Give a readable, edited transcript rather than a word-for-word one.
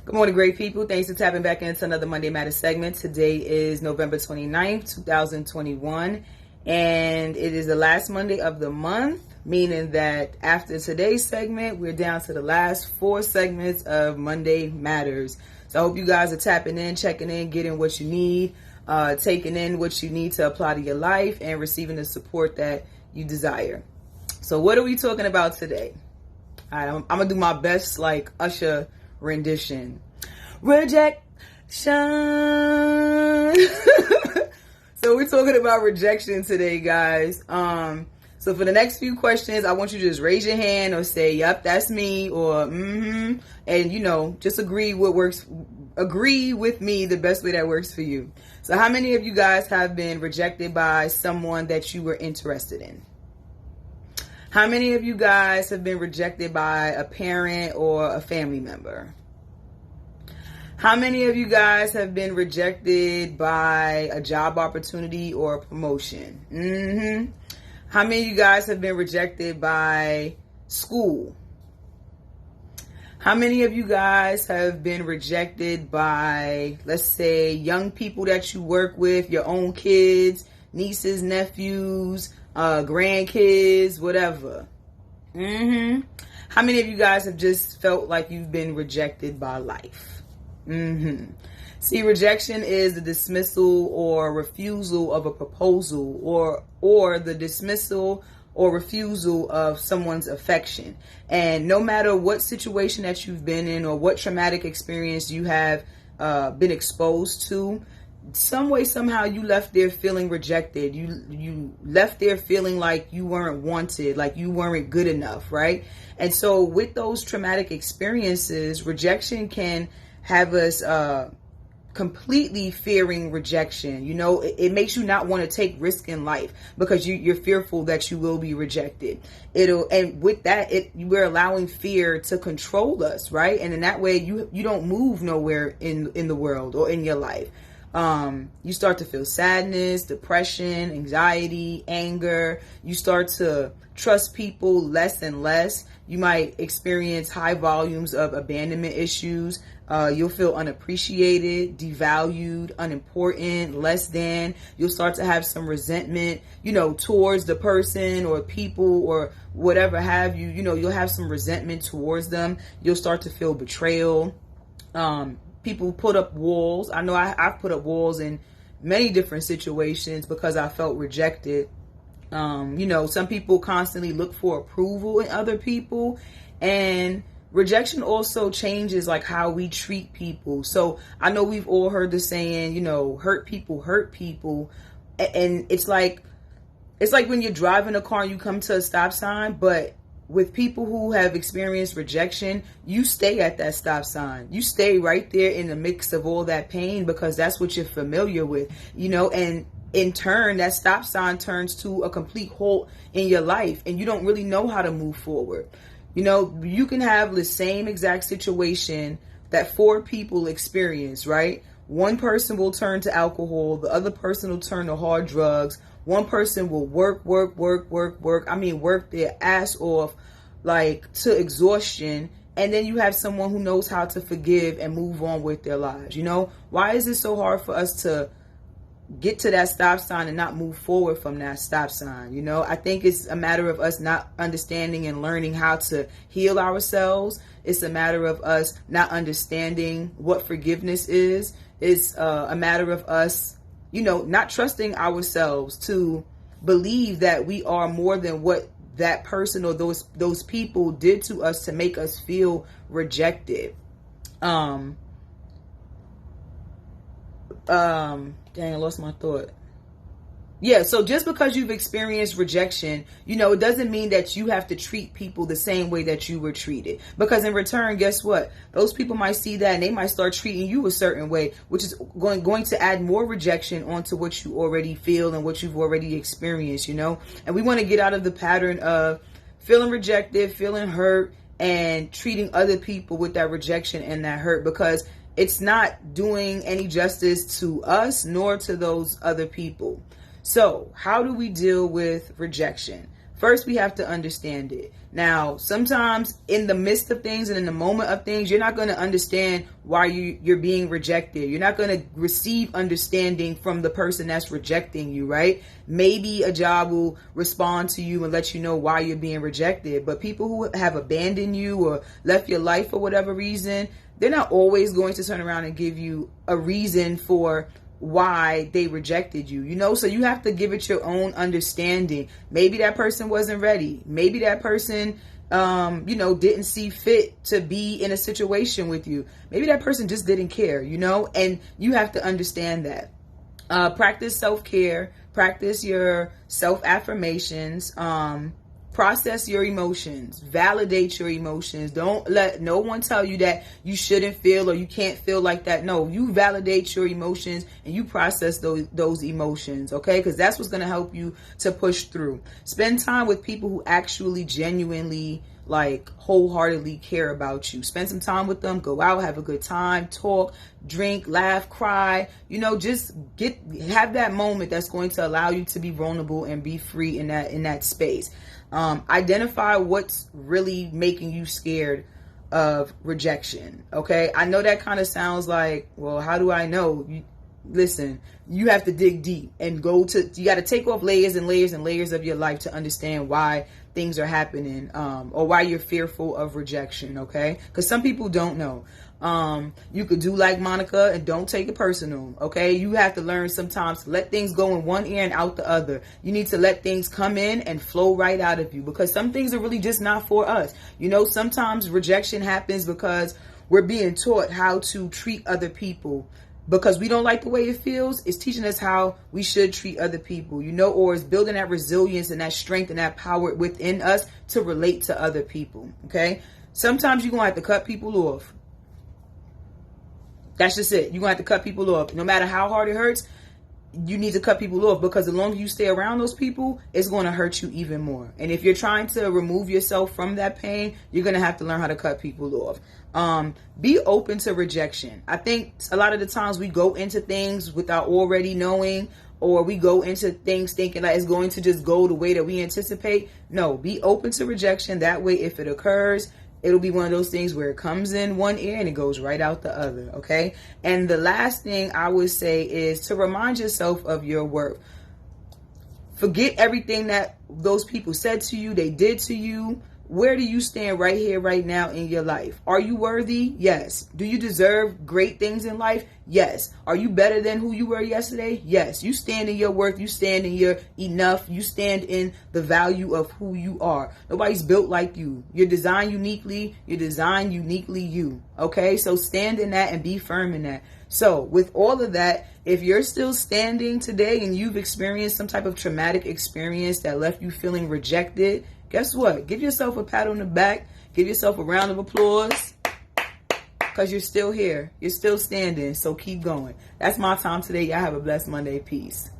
Good morning, great people. Thanks for tapping back into another Monday Matter segment. Today is November 29th, 2021, and it is the last Monday of the month, meaning that after today's segment, we're down to the last 4 segments of Monday Matters. So I hope you guys are tapping in, checking in, getting what you need, taking in what you need to apply to your life, and receiving the support that you desire. So what are we talking about today? All right, I'm going to do my best, like, Usher rendition. Rejection. So we're talking about rejection today, guys. So for the next few questions, I want you to just raise your hand or say, yep, that's me, or and just agree with me the best way that works for you. So how many of you guys have been rejected by someone that you were interested in? How many of you guys have been rejected by a parent or a family member? How many of you guys have been rejected by a job opportunity or a promotion? How many of you guys have been rejected by school? How many of you guys have been rejected by, let's say, young people that you work with, your own kids, nieces, nephews, grandkids, whatever? How many of you guys have just felt like you've been rejected by life? See, rejection is the dismissal or refusal of a proposal, or the dismissal or refusal of someone's affection. And no matter what situation that you've been in or what traumatic experience you have been exposed to, some way, somehow you left there feeling rejected. You left there feeling like you weren't wanted, like you weren't good enough, right? And so with those traumatic experiences, rejection can have us completely fearing rejection. It makes you not want to take risk in life because you're fearful that you will be rejected. And with that, we're allowing fear to control us, right? And in that way, you don't move nowhere in the world or in your life. You start to feel sadness, depression, anxiety, anger. You start to trust people less and less. You might experience high volumes of abandonment issues. You'll feel unappreciated, devalued, unimportant, less than. You'll start to have some resentment, towards the person or people or whatever have you. You'll have some resentment towards them. You'll start to feel betrayal. People put up walls. I know I've put up walls in many different situations because I felt rejected. Some people constantly look for approval in other people, and rejection also changes like how we treat people. So I know we've all heard the saying, hurt people. And it's like when you're driving a car and you come to a stop sign, but with people who have experienced rejection, you stay at that stop sign. You stay right there in the mix of all that pain because that's what you're familiar with, and in turn, that stop sign turns to a complete halt in your life and you don't really know how to move forward. You can have the same exact situation that 4 people experience, right? One person will turn to alcohol. The other person will turn to hard drugs. One person will work their ass off, like to exhaustion. And then you have someone who knows how to forgive and move on with their lives. Why is it so hard for us to get to that stop sign and not move forward from that stop sign? I think it's a matter of us not understanding and learning how to heal ourselves. It's a matter of us not understanding what forgiveness is. It's a matter of us, not trusting ourselves to believe that we are more than what that person or those people did to us to make us feel rejected. Dang, I lost my thought. Yeah, so just because you've experienced rejection, it doesn't mean that you have to treat people the same way that you were treated. Because in return, guess what? Those people might see that and they might start treating you a certain way, which is going to add more rejection onto what you already feel and what you've already experienced, And we want to get out of the pattern of feeling rejected, feeling hurt, and treating other people with that rejection and that hurt, because it's not doing any justice to us nor to those other people. So how do we deal with rejection? first we have to understand it. Now, sometimes in the midst of things and in the moment of things, you're not going to understand why you're being rejected. You're not going to receive understanding from the person that's rejecting you, right? Maybe a job will respond to you and let you know why you're being rejected. But people who have abandoned you or left your life for whatever reason, they're not always going to turn around and give you a reason for why they rejected you, you know? So you have to give it your own understanding. Maybe that person wasn't ready. Maybe that person, didn't see fit to be in a situation with you. Maybe that person just didn't care, you know? And you have to understand that. Practice self-care, practice your self-affirmations, process your emotions, validate your emotions. Don't let no one tell you that you shouldn't feel or you can't feel like that. No, you validate your emotions and you process those emotions, okay? Because that's what's going to help you to push through. Spend time with people who actually genuinely, like, wholeheartedly care about you. Spend some time with them, go out, have a good time, talk, drink, laugh, cry, just have that moment that's going to allow you to be vulnerable and be free in that space. Identify what's really making you scared of rejection. Okay. I know that kind of sounds like, well, how do I know? Listen, you have to dig deep and you got to take off layers and layers and layers of your life to understand why things are happening, or why you're fearful of rejection. Okay. Because some people don't know. You could do like Monica and don't take it personal. Okay. You have to learn sometimes to let things go in one ear and out the other. You need to let things come in and flow right out of you, because some things are really just not for us. Sometimes rejection happens because we're being taught how to treat other people. Because we don't like the way it feels, it's teaching us how we should treat other people, or it's building that resilience and that strength and that power within us to relate to other people. Okay. Sometimes you're going to have to cut people off. That's just it. You're going to have to cut people off. No matter how hard it hurts, you need to cut people off, because the longer you stay around those people, it's going to hurt you even more. And if you're trying to remove yourself from that pain, you're going to have to learn how to cut people off. Be open to rejection. I think a lot of the times we go into things without already knowing, or we go into things thinking that it's going to just go the way that we anticipate. No, be open to rejection. That way, if it occurs, it'll be one of those things where it comes in one ear and it goes right out the other. Okay. And the last thing I would say is to remind yourself of your worth. Forget everything that those people said to you, they did to you. Where do you stand right here, right now in your life? Are you worthy? Yes. Do you deserve great things in life? Yes. Are you better than who you were yesterday? Yes. You stand in your worth. You stand in your enough. You stand in the value of who you are. Nobody's built like you. You're designed uniquely. You're designed uniquely you. Okay? So stand in that and be firm in that. So with all of that, if you're still standing today and you've experienced some type of traumatic experience that left you feeling rejected, guess what? Give yourself a pat on the back. Give yourself a round of applause, because you're still here. You're still standing. So keep going. That's my time today. Y'all have a blessed Monday. Peace.